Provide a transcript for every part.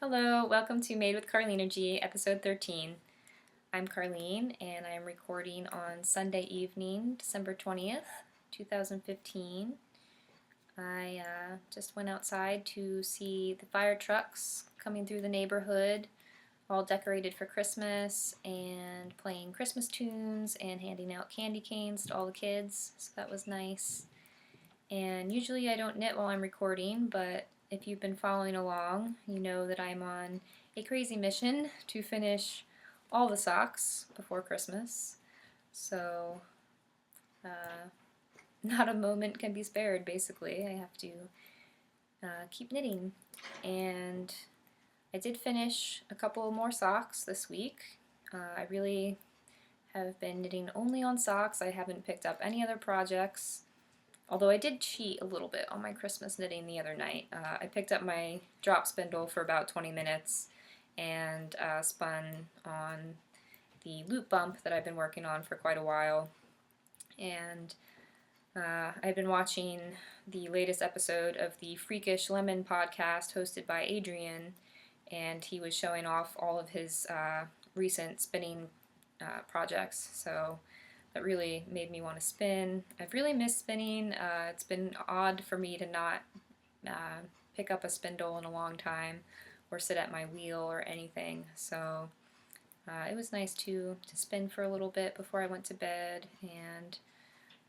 Hello, welcome to Made with Carlenergy, episode 13. I'm Carlene, and I'm recording on Sunday evening, December 20th, 2015. I just went outside to see the fire trucks coming through the neighborhood, all decorated for Christmas, and playing Christmas tunes and handing out candy canes to all the kids, so that was nice. And usually I don't knit while I'm recording, but if you've been following along, you know that I'm on a crazy mission to finish all the socks before Christmas. So, not a moment can be spared, basically. I have to keep knitting. And I did finish a couple more socks this week. I really have been knitting only on socks. I haven't picked up any other projects. Although I did cheat a little bit on my Christmas knitting the other night. I picked up my drop spindle for about 20 minutes and spun on the loop bump that I've been working on for quite a while. And I've been watching the latest episode of the Freakish Lemon podcast hosted by Adrian, and he was showing off all of his recent spinning projects. So that really made me want to spin. I've really missed spinning. It's been odd for me to not pick up a spindle in a long time or sit at my wheel or anything. So it was nice to spin for a little bit before I went to bed, and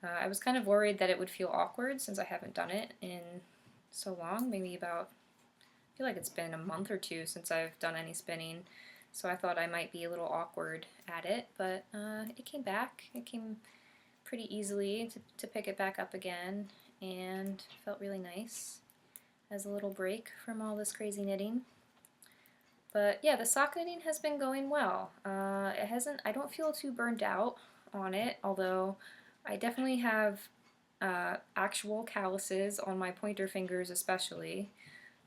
I was kind of worried that it would feel awkward since I haven't done it in so long, maybe about, I feel like it's been a month or two since I've done any spinning. So I thought I might be a little awkward at it, but it came back. It came pretty easily to pick it back up again, and felt really nice as a little break from all this crazy knitting. But yeah, the sock knitting has been going well. It hasn't. I don't feel too burned out on it, although I definitely have actual calluses on my pointer fingers, especially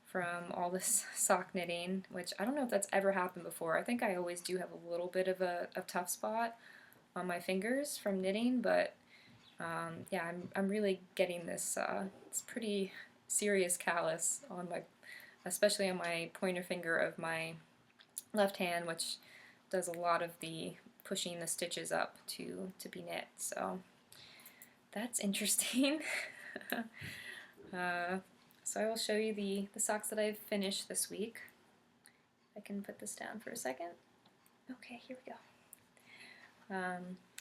from all this sock knitting, which I don't know if that's ever happened before. I think I always do have a little bit of a tough spot on my fingers from knitting, but yeah, I'm really getting this it's pretty serious callus on my, especially on my pointer finger of my left hand, which does a lot of the pushing the stitches up to be knit. So that's interesting. So I will show you the socks that I've finished this week. I can put this down for a second. Okay, here we go.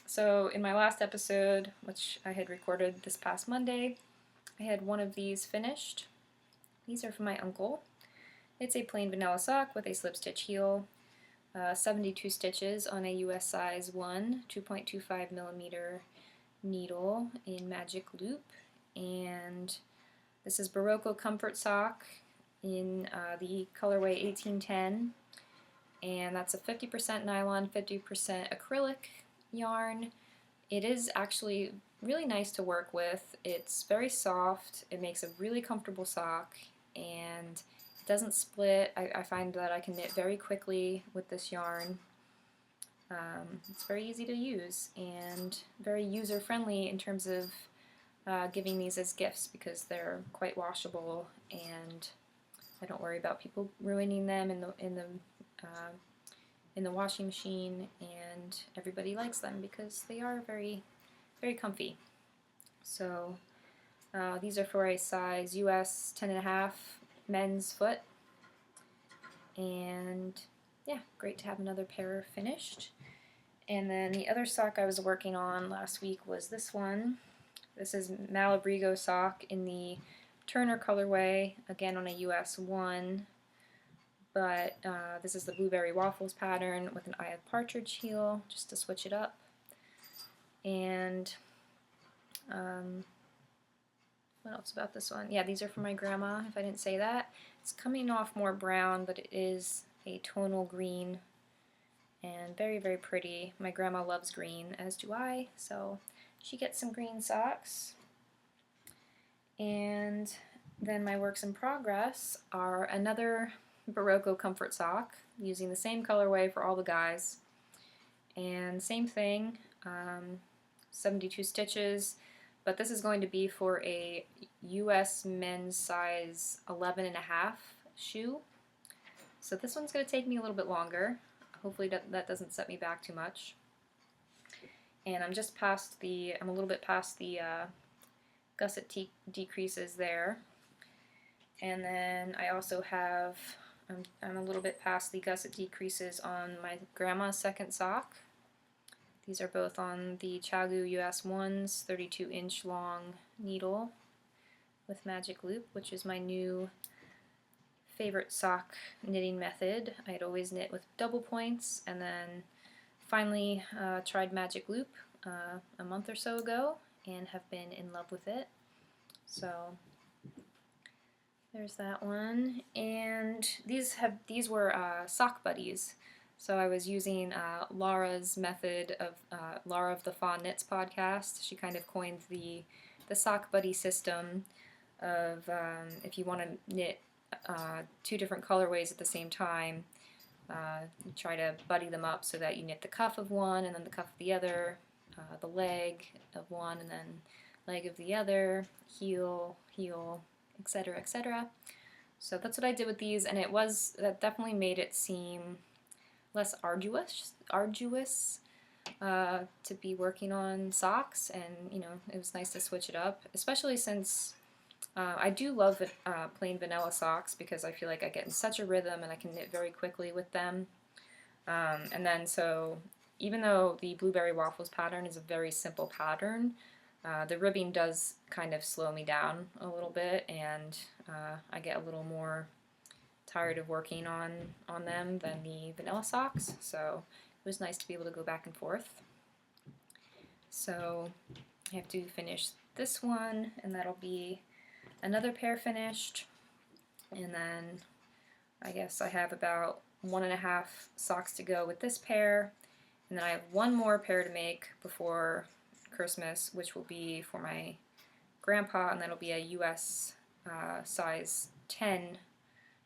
So in my last episode, which I had recorded this past Monday, I had one of these finished. These are from my uncle. It's a plain vanilla sock with a slip stitch heel, 72 stitches on a US size 1, 2.25 millimeter needle in magic loop, and this is Barocco Comfort Sock in the colorway 1810, and that's a 50% nylon, 50% acrylic yarn. It is actually really nice to work with. It's very soft, it makes a really comfortable sock, and it doesn't split. I find that I can knit very quickly with this yarn. It's very easy to use and very user-friendly in terms of giving these as gifts because they're quite washable, and I don't worry about people ruining them in the washing machine, and everybody likes them because they are very, very comfy. So these are for a size US 10.5 men's foot, and yeah, great to have another pair finished. And then the other sock I was working on last week was this one. This is Malabrigo sock in the Turner colorway, again on a US 1, but this is the Blueberry Waffles pattern with an Eye of Partridge heel, just to switch it up. And what else about this one? Yeah, these are from my grandma, if I didn't say that. It's coming off more brown, but it is a tonal green, and very, very pretty. My grandma loves green, as do I, so she gets some green socks. And then my works in progress are another Barocco Comfort sock using the same colorway for all the guys, and same thing, 72 stitches, but this is going to be for a US men's size 11.5 shoe. So this one's going to take me a little bit longer. Hopefully that doesn't set me back too much. And I'm a little bit past the gusset decreases there. And then I also have, I'm a little bit past the gusset decreases on my grandma's second sock. These are both on the ChiaoGoo US 1's 32-inch long needle with magic loop, which is my new favorite sock knitting method. I'd always knit with double points, and then finally tried magic loop a month or so ago and have been in love with it. So there's that one. And these were sock buddies. So I was using Laura's method of Laura of the Fawn Knits podcast. She kind of coined the sock buddy system of if you want to knit two different colorways at the same time, you try to buddy them up so that you knit the cuff of one and then the cuff of the other, the leg of one and then leg of the other, heel, etc., etc. So that's what I did with these, and that definitely made it seem less arduous to be working on socks, and it was nice to switch it up, especially since I do love plain vanilla socks because I feel like I get in such a rhythm and I can knit very quickly with them. And then so even though the Blueberry Waffles pattern is a very simple pattern, the ribbing does kind of slow me down a little bit, and I get a little more tired of working on them than the vanilla socks, so it was nice to be able to go back and forth. So I have to finish this one, and that'll be another pair finished, and then I guess I have about 1.5 socks to go with this pair, and then I have one more pair to make before Christmas, which will be for my grandpa, and that'll be a US size 10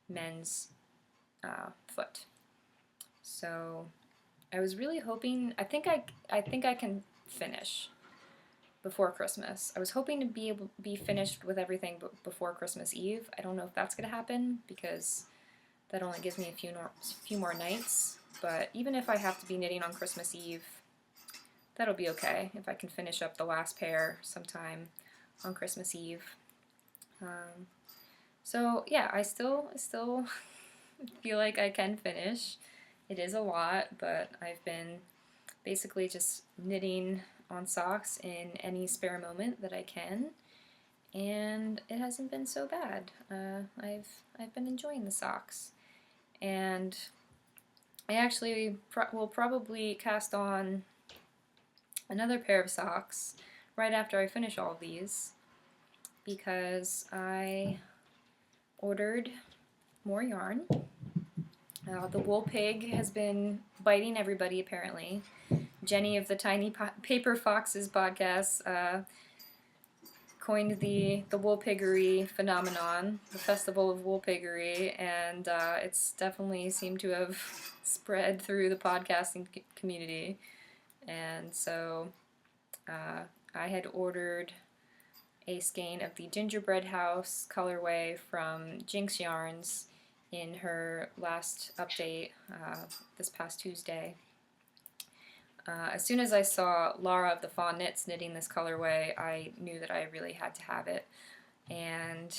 men's foot. So I was really hoping, I think I can finish before Christmas. I was hoping to be finished with everything before Christmas Eve. I don't know if that's going to happen because that only gives me a few more nights, but even if I have to be knitting on Christmas Eve, that'll be okay if I can finish up the last pair sometime on Christmas Eve. So yeah, I still feel like I can finish. It is a lot, but I've been basically just knitting on socks in any spare moment that I can, and it hasn't been so bad. I've been enjoying the socks, and I actually will probably cast on another pair of socks right after I finish all of these, because I ordered more yarn. The Wool Pig has been biting everybody, apparently. Jenny of the Tiny Paper Foxes podcast coined the Wool Piggery phenomenon, the Festival of Wool Piggery, and it's definitely seemed to have spread through the podcasting community. And so I had ordered a skein of the Gingerbread House colorway from Jinx Yarns in her last update this past Tuesday. As soon as I saw Laura of the Fawn Knits knitting this colorway, I knew that I really had to have it, and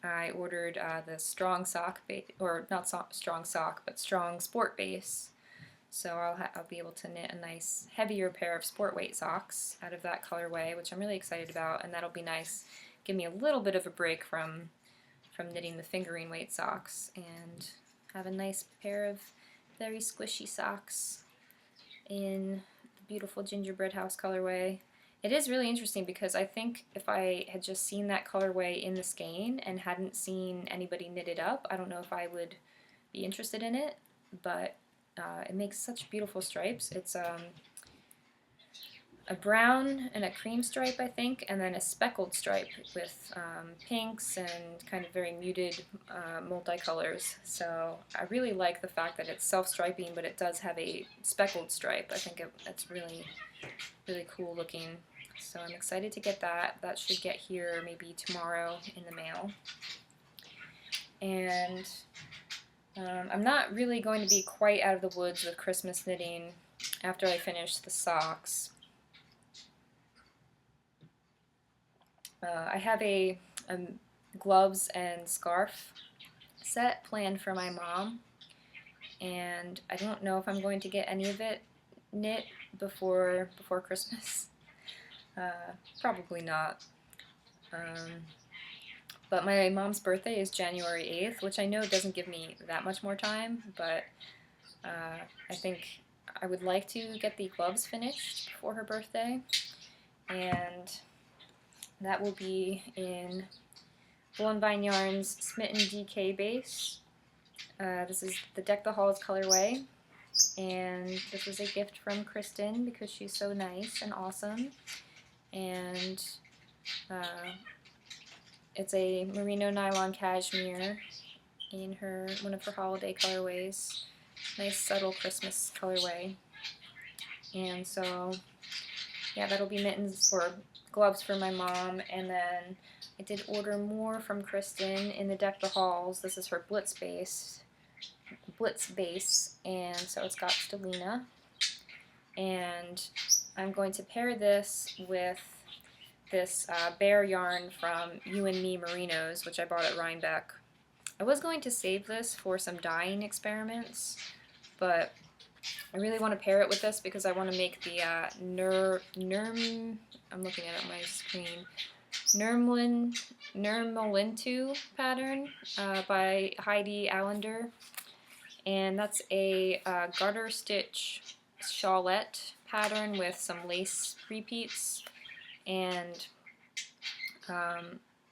I ordered the strong sock or not strong sock, but strong sport base. So I'll be able to knit a nice heavier pair of sport weight socks out of that colorway, which I'm really excited about, and that'll be nice. Give me a little bit of a break from knitting the fingering weight socks and have a nice pair of very squishy socks in the beautiful Gingerbread House colorway. It is really interesting because I think if I had just seen that colorway in the skein and hadn't seen anybody knit it up, I don't know if I would be interested in it, but it makes such beautiful stripes. It's a brown and a cream stripe, I think, and then a speckled stripe with pinks and kind of very muted multicolors. So I really like the fact that it's self-striping, but it does have a speckled stripe. I think it's really, really cool looking. So I'm excited to get that. That should get here maybe tomorrow in the mail. And I'm not really going to be quite out of the woods with Christmas knitting after I finish the socks. I have a gloves and scarf set planned for my mom, and I don't know if I'm going to get any of it knit before Christmas. Probably not. But my mom's birthday is January 8th, which I know doesn't give me that much more time, but I think I would like to get the gloves finished before her birthday, and that will be in Wool and Vine Yarns Smitten DK base. This is the Deck the Halls colorway, and this was a gift from Kristen because she's so nice and awesome, and it's a merino nylon cashmere in one of her holiday colorways. Nice subtle Christmas colorway. And so, yeah, that'll be mittens for gloves for my mom. And then I did order more from Kristen in the Deck the Halls. This is her Blitz base, and so it's got Stellina. And I'm going to pair this with this Bear yarn from You and Me Merinos, which I bought at Rhinebeck. I was going to save this for some dyeing experiments, but I really want to pair it with this because I want to make the I'm looking at it on my screen, Nurmalintu pattern by Heidi Allender, and that's a garter stitch shawlette pattern with some lace repeats. And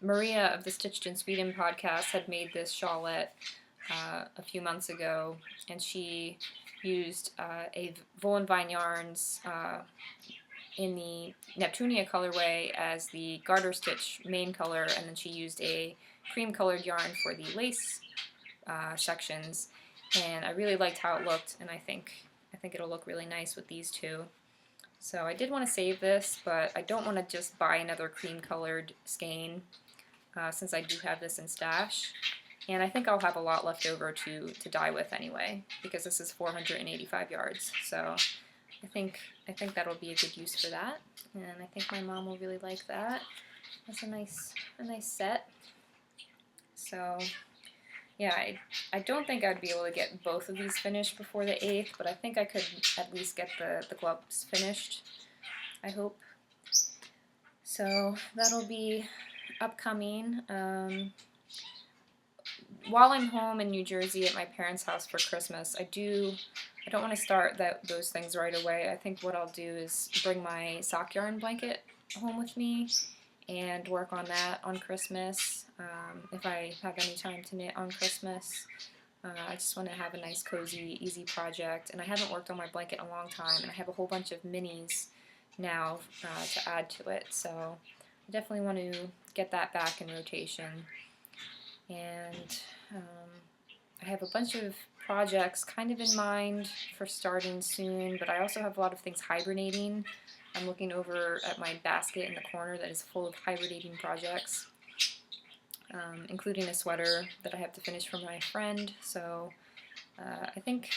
Maria of the Stitched in Sweden podcast had made this shawlette a few months ago, and she used a Wool and Vine Yarns in the Neptunia colorway as the garter stitch main color, and then she used a cream colored yarn for the lace sections, and I really liked how it looked, and I think it'll look really nice with these two. So I did want to save this, but I don't want to just buy another cream-colored skein since I do have this in stash. And I think I'll have a lot left over to dye with anyway, because this is 485 yards. So I think that'll be a good use for that, and I think my mom will really like that. That's a nice set. So yeah, I don't think I'd be able to get both of these finished before the 8th, but I think I could at least get the gloves finished, I hope. So that'll be upcoming. While I'm home in New Jersey at my parents' house for Christmas, I don't want to start those things right away. I think what I'll do is bring my sock yarn blanket home with me and work on that on Christmas, if I have any time to knit on Christmas. I just want to have a nice, cozy, easy project, and I haven't worked on my blanket in a long time, and I have a whole bunch of minis now to add to it, so I definitely want to get that back in rotation. And I have a bunch of projects kind of in mind for starting soon, but I also have a lot of things hibernating. I'm looking over at my basket in the corner that is full of hibernating projects, including a sweater that I have to finish for my friend. So I think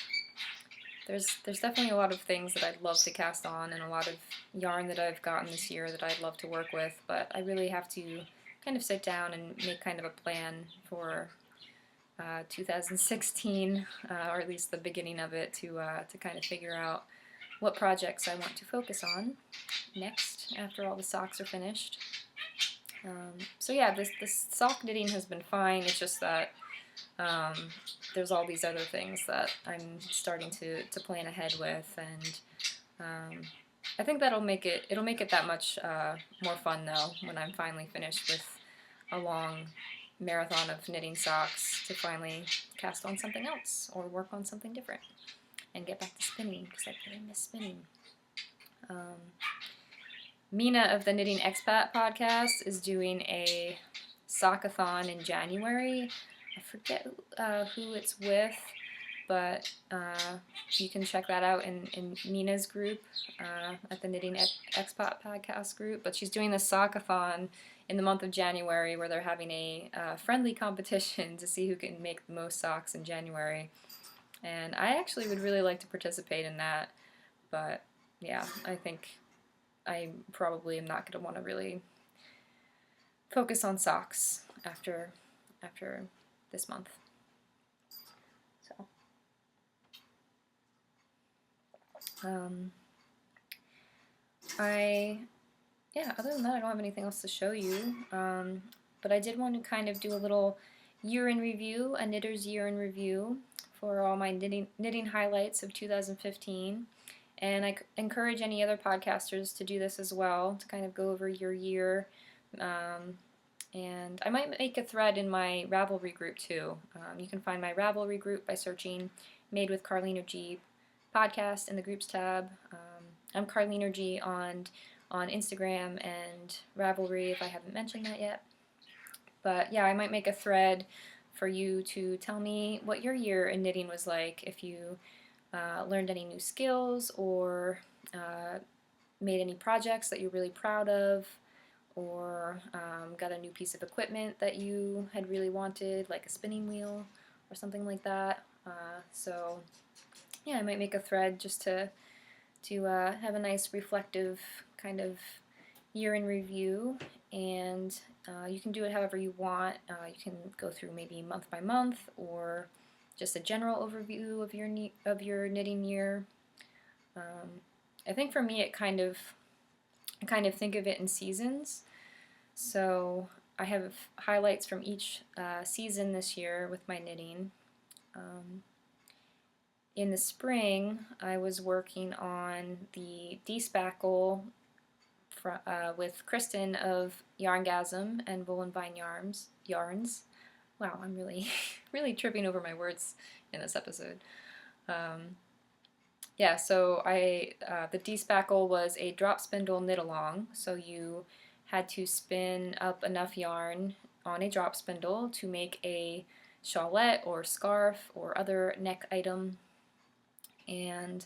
there's definitely a lot of things that I'd love to cast on, and a lot of yarn that I've gotten this year that I'd love to work with, but I really have to kind of sit down and make kind of a plan for 2016, or at least the beginning of it, to kind of figure out what projects I want to focus on next after all the socks are finished. So yeah, this sock knitting has been fine. It's just that there's all these other things that I'm starting to plan ahead with, and I think it'll make it that much more fun though when I'm finally finished with a long marathon of knitting socks to finally cast on something else or work on something different and get back to spinning, because I really miss spinning. Mina of the Knitting Expat podcast is doing a sockathon in January. I forget who it's with, but you can check that out in Mina's group at the Knitting Expat podcast group. But she's doing the sockathon in the month of January where they're having a friendly competition to see who can make the most socks in January. And I actually would really like to participate in that, but yeah, I think I probably am not going to want to really focus on socks after this month. So, other than that, I don't have anything else to show you. But I did want to kind of do a little year in review, a knitter's year in review for all my knitting highlights of 2015. And I encourage any other podcasters to do this as well, to kind of go over your year. And I might make a thread in my Ravelry group too. You can find my Ravelry group by searching Made with Carlina G podcast in the groups tab. I'm Carlina G on Instagram and Ravelry if I haven't mentioned that yet. But yeah, I might make a thread for you to tell me what your year in knitting was like, if you learned any new skills or made any projects that you're really proud of, or got a new piece of equipment that you had really wanted, like a spinning wheel or something like that. So yeah, I might make a thread just to have a nice reflective kind of year in review, and you can do it however you want. You can go through maybe month by month, or just a general overview of your knitting year. I think for me, I kind of think of it in seasons. So I have highlights from each season this year with my knitting. In the spring, I was working on the D-Spackle with Kristen of Yarngasm and Woolen Vine Yarns. Wow, I'm really, really tripping over my words in this episode. Yeah, so the D-Spackle was a drop spindle knit along, so you had to spin up enough yarn on a drop spindle to make a shawlette or scarf or other neck item. And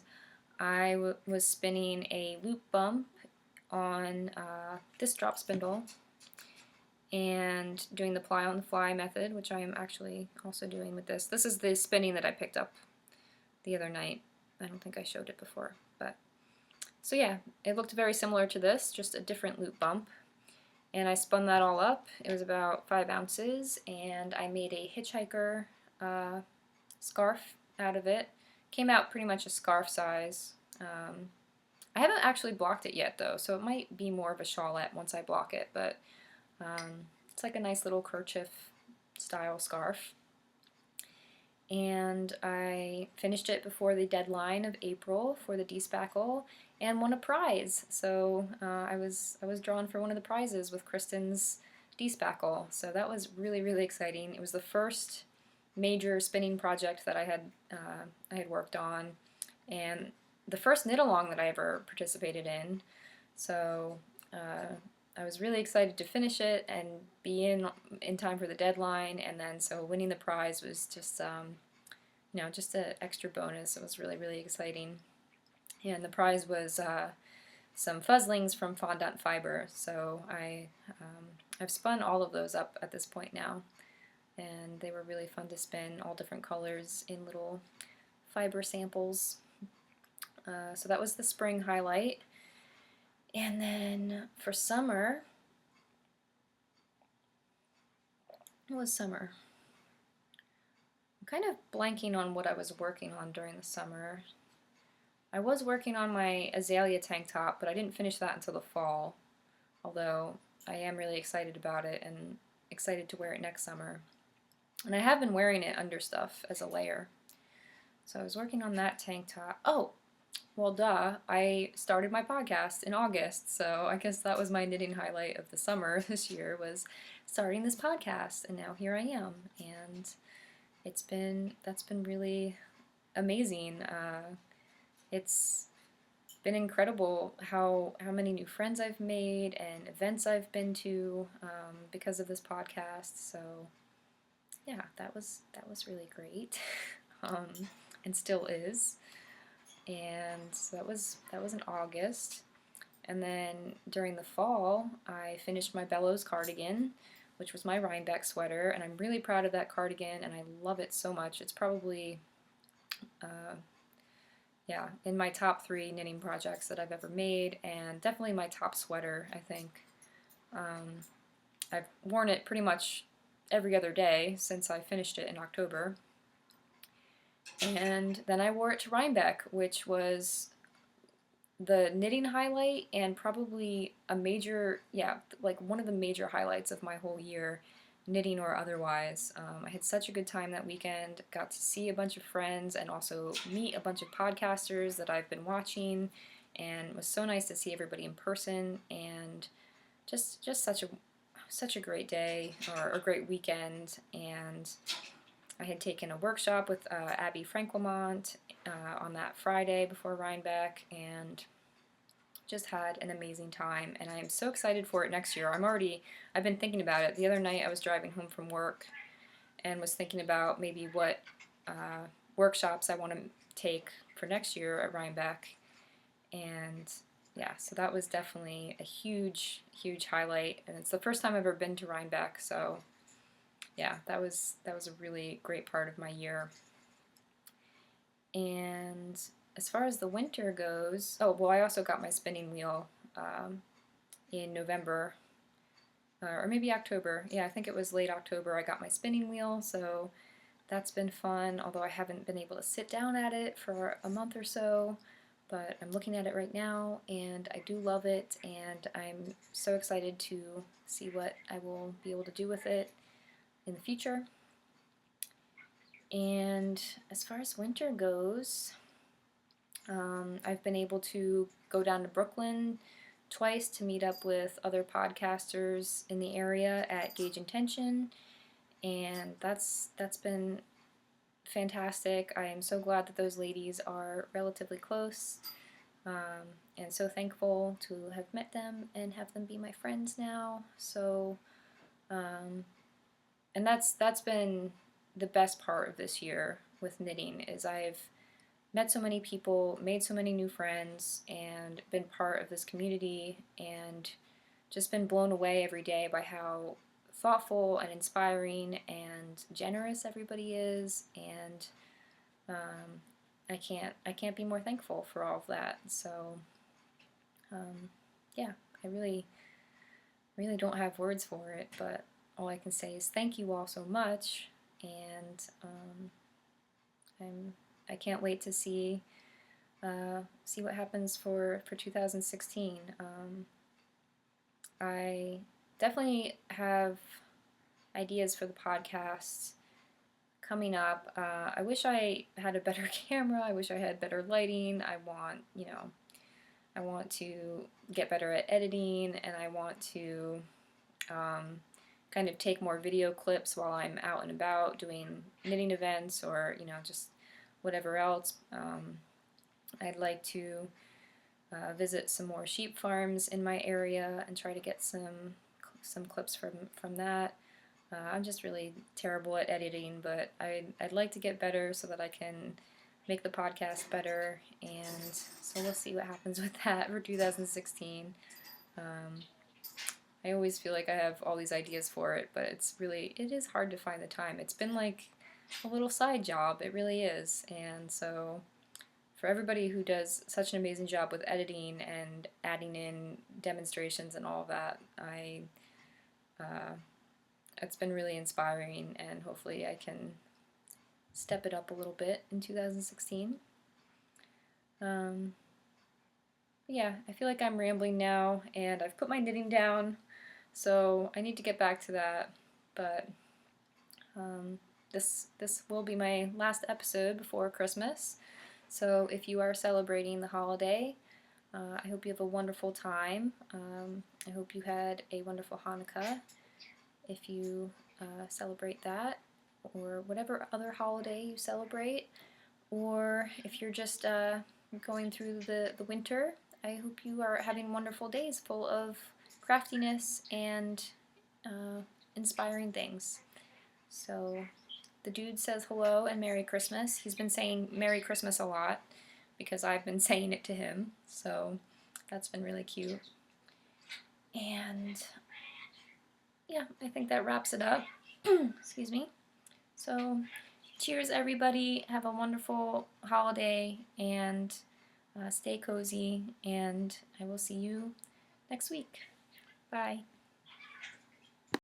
I was spinning a loop bump on this drop spindle and doing the ply on the fly method, which I am actually also doing with this. This is the spinning that I picked up the other night. I don't think I showed it before, but so yeah, it looked very similar to this, just a different loop bump. And I spun that all up. It was about 5 ounces, and I made a hitchhiker scarf out of it. Came out pretty much a scarf size. I haven't actually blocked it yet though, so it might be more of a shawlette once I block it, but it's like a nice little kerchief style scarf. And I finished it before the deadline of April for the D-Spackle and won a prize. So I was drawn for one of the prizes with Kristen's D-Spackle. So that was really, really exciting. It was the first major spinning project that I had worked on, and the first knit along that I ever participated in. So I was really excited to finish it and be in time for the deadline, and then so winning the prize was just just an extra bonus. It was really, really exciting. And the prize was some fuzzlings from Fondant Fiber. So I've spun all of those up at this point now, and they were really fun to spin, all different colors in little fiber samples. So that was the spring highlight. And then for summer, what was summer? I'm kind of blanking on what I was working on during the summer. I was working on my azalea tank top, but I didn't finish that until the fall, although I am really excited about it and excited to wear it next summer. And I have been wearing it under stuff as a layer. So I was working on that tank top. Oh, well, duh, I started my podcast in August, so I guess that was my knitting highlight of the summer this year, was starting this podcast, and now here I am, and that's been really amazing. It's been incredible how many new friends I've made and events I've been to because of this podcast. So yeah, that was really great, and still is. And so that was in August. And then during the fall, I finished my Bellows cardigan, which was my Rhinebeck sweater, and I'm really proud of that cardigan, and I love it so much. It's probably, yeah, in my top 3 knitting projects that I've ever made, and definitely my top sweater, I think. I've worn it pretty much every other day since I finished it in October. And then I wore it to Rhinebeck, which was the knitting highlight and probably a major, yeah, like one of the major highlights of my whole year, knitting or otherwise. I had such a good time that weekend, got to see a bunch of friends and also meet a bunch of podcasters that I've been watching, and it was so nice to see everybody in person, and just such a great day, or a great weekend. And I had taken a workshop with Abby Frankelmont on that Friday before Rhinebeck, and just had an amazing time, and I am so excited for it next year. I've been thinking about it. The other night I was driving home from work and was thinking about maybe what workshops I want to take for next year at Rhinebeck, and yeah, so that was definitely a huge, huge highlight, and it's the first time I've ever been to Rhinebeck, so yeah, that was a really great part of my year. And as far as the winter goes, oh, well, I also got my spinning wheel in November, or maybe October. Yeah, I think it was late October I got my spinning wheel, so that's been fun, although I haven't been able to sit down at it for a month or so, but I'm looking at it right now, and I do love it, and I'm so excited to see what I will be able to do with it in the future. And as far as winter goes, I've been able to go down to Brooklyn twice to meet up with other podcasters in the area at Gauge Intention, and that's been fantastic. I am so glad that those ladies are relatively close, and so thankful to have met them and have them be my friends now. So, and that's been the best part of this year with knitting, is I've met so many people, made so many new friends, and been part of this community, and just been blown away every day by how thoughtful and inspiring and generous everybody is, and I can't be more thankful for all of that. So yeah, I really don't have words for it, but all I can say is thank you all so much, and I can't wait to see what happens for 2016. I definitely have ideas for the podcast coming up. I wish I had a better camera. I wish I had better lighting. I want to get better at editing, and I want to kind of take more video clips while I'm out and about doing knitting events, or just whatever else. I'd like to visit some more sheep farms in my area and try to get some clips from that. I'm just really terrible at editing, but I'd like to get better so that I can make the podcast better, and so we'll see what happens with that for 2016. I always feel like I have all these ideas for it, but it is hard to find the time. It's been like a little side job, it really is, and so for everybody who does such an amazing job with editing and adding in demonstrations and all of that, it's been really inspiring, and hopefully I can step it up a little bit in 2016. Yeah, I feel like I'm rambling now, and I've put my knitting down, so I need to get back to that, but this will be my last episode before Christmas, so if you are celebrating the holiday, I hope you have a wonderful time. I hope you had a wonderful Hanukkah, if you celebrate that, or whatever other holiday you celebrate, or if you're just going through the winter, I hope you are having wonderful days full of craftiness and inspiring things. So the dude says hello and Merry Christmas. He's been saying Merry Christmas a lot because I've been saying it to him. So That's been really cute. And yeah, I think that wraps it up. Excuse me. So, cheers everybody. Have a wonderful holiday and stay cozy, and I will see you next week. Bye.